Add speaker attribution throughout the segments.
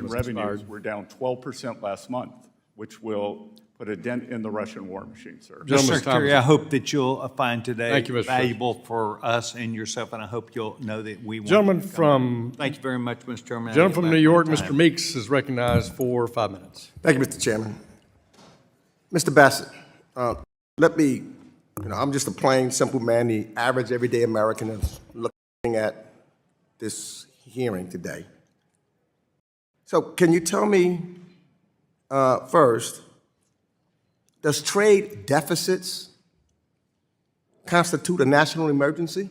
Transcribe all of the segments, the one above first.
Speaker 1: revenues were down 12% last month, which will put a dent in the Russian war machine, sir.
Speaker 2: Mr. Secretary, I hope that you'll find today Thank you, Mr.
Speaker 1: valuable for us and yourself, and I hope you'll know that we want
Speaker 2: Gentleman
Speaker 1: to come
Speaker 2: from,
Speaker 1: Thank you very much, Mr. Chairman.
Speaker 2: gentleman from New York,
Speaker 1: Back my
Speaker 2: Mr.
Speaker 1: time.
Speaker 2: Meeks is recognized for 5 minutes.
Speaker 3: Thank you, Mr. Chairman. Mr. Bessent, let me, I'm just a plain, simple man, the average, everyday American is looking at this hearing today. So can you tell me first, does trade deficits constitute a national emergency?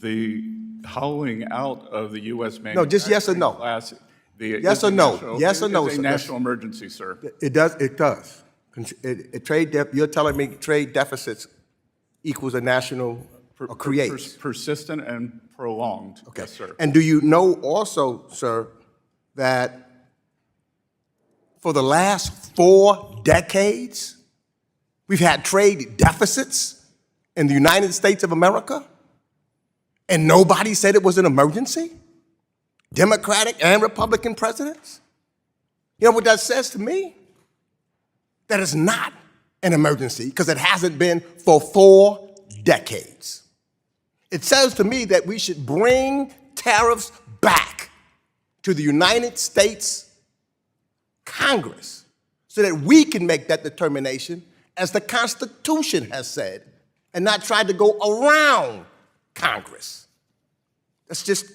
Speaker 1: The hollowing out of the U.S.
Speaker 3: No, just yes or no.
Speaker 1: Class,
Speaker 3: Yes or no? Yes or no,
Speaker 1: It's a
Speaker 3: sir.
Speaker 1: national emergency, sir.
Speaker 3: It does. It does. You're telling me trade deficits equals a national or creates?
Speaker 1: Persistent and prolonged.
Speaker 3: Okay.
Speaker 1: Yes, sir.
Speaker 3: And do you know also, sir, that for the last 4 decades, we've had trade deficits in the United States of America, and nobody said it was an emergency? Democratic and Republican presidents? You know what that says to me? That it's not an emergency because it hasn't been for 4 decades. It says to me that we should bring tariffs back to the United States Congress so that we can make that determination as the Constitution has said and not try to go around Congress. That's just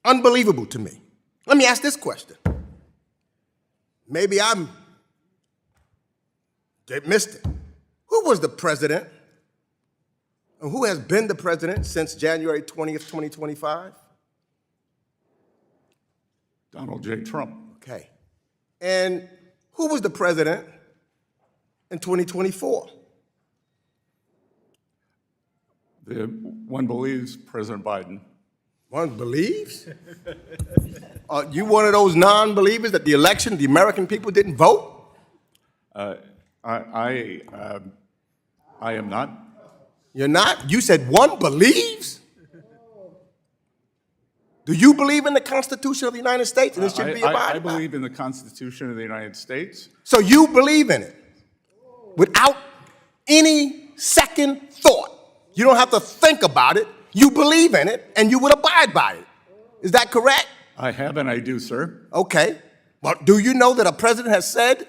Speaker 3: unbelievable to me. Let me ask this question. Maybe they missed it. Who was the president and who has been the president since January 20th, 2025?
Speaker 1: Donald J. Trump.
Speaker 3: Okay. And who was the president in 2024?
Speaker 1: One believes President Biden.
Speaker 3: One believes? Are you one of those non-believers that the election, the American people didn't vote?
Speaker 1: I am not.
Speaker 3: You're not? You said one believes? Do you believe in the Constitution of the United States and it should be abided
Speaker 1: I
Speaker 3: by?
Speaker 1: believe in the Constitution of the United States.
Speaker 3: So you believe in it without any second thought. You don't have to think about it. You believe in it and you would abide by it. Is that correct?
Speaker 1: I have and I do, sir.
Speaker 3: Okay. But do you know that a president has said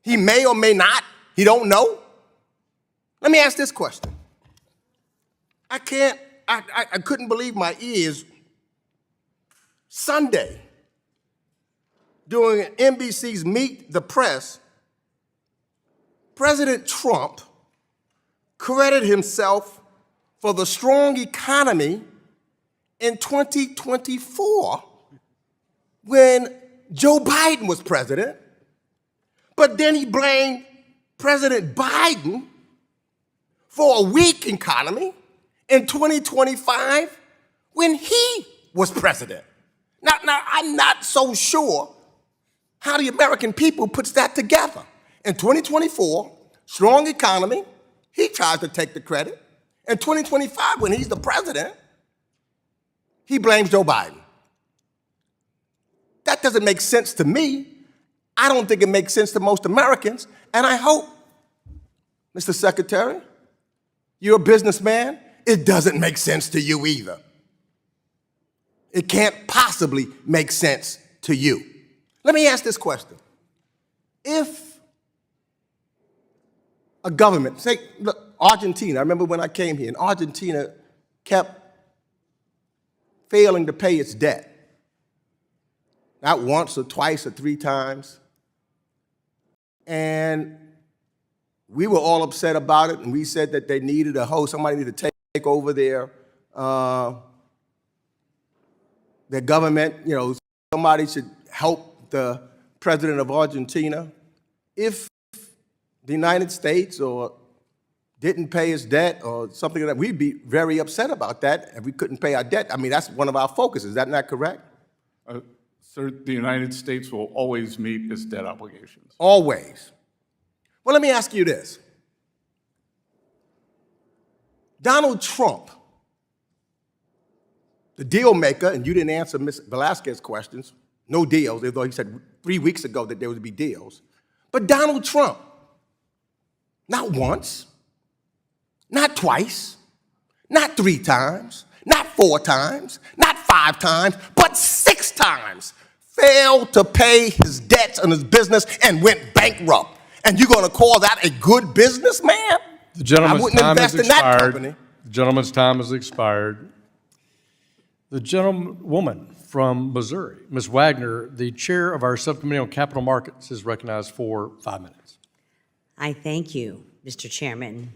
Speaker 3: he may or may not? He don't know? Let me ask this question. I couldn't believe my ears. Sunday, during NBC's Meet the Press, President Trump credited himself for the strong economy in 2024 when Joe Biden was president, but then he blamed President Biden for a weak economy in 2025 when he was president. Now, I'm not so sure how the American people puts that together. In 2024, strong economy, he tries to take the credit. In 2025, when he's the president, he blames Joe Biden. That doesn't make sense to me. I don't think it makes sense to most Americans. And I hope, Mr. Secretary, you're a businessman, it doesn't make sense to you either. It can't possibly make sense to you. Let me ask this question. If a government, say, look, Argentina, I remember when I came here, and Argentina kept failing to pay its debt. Not once or twice or 3 times. And we were all upset about it, and we said that they needed somebody needed to take over their government, somebody should help the president of Argentina. If the United States or didn't pay his debt or something like that, we'd be very upset about that if we couldn't pay our debt. I mean, that's one of our focuses. Is that not correct?
Speaker 1: Sir, the United States will always meet its debt obligations.
Speaker 3: Always. Well, let me ask you this. Donald Trump, the deal maker, and you didn't answer Ms. Velasquez's questions, no deals, although he said 3 weeks ago that there would be deals. But Donald Trump, not once, not twice, not 3 times, not 4 times, not 5 times, but 6 times failed to pay his debts on his business and went bankrupt. And you're going to call that a good business, man?
Speaker 2: The gentleman's
Speaker 3: I wouldn't
Speaker 2: time has
Speaker 3: invest in that
Speaker 2: expired.
Speaker 3: company.
Speaker 2: The gentleman's time has expired. The gentlewoman from Missouri, Ms. Wagner, the chair of our subcommittee on capital markets, is recognized for 5 minutes.
Speaker 4: I thank you, Mr. Chairman.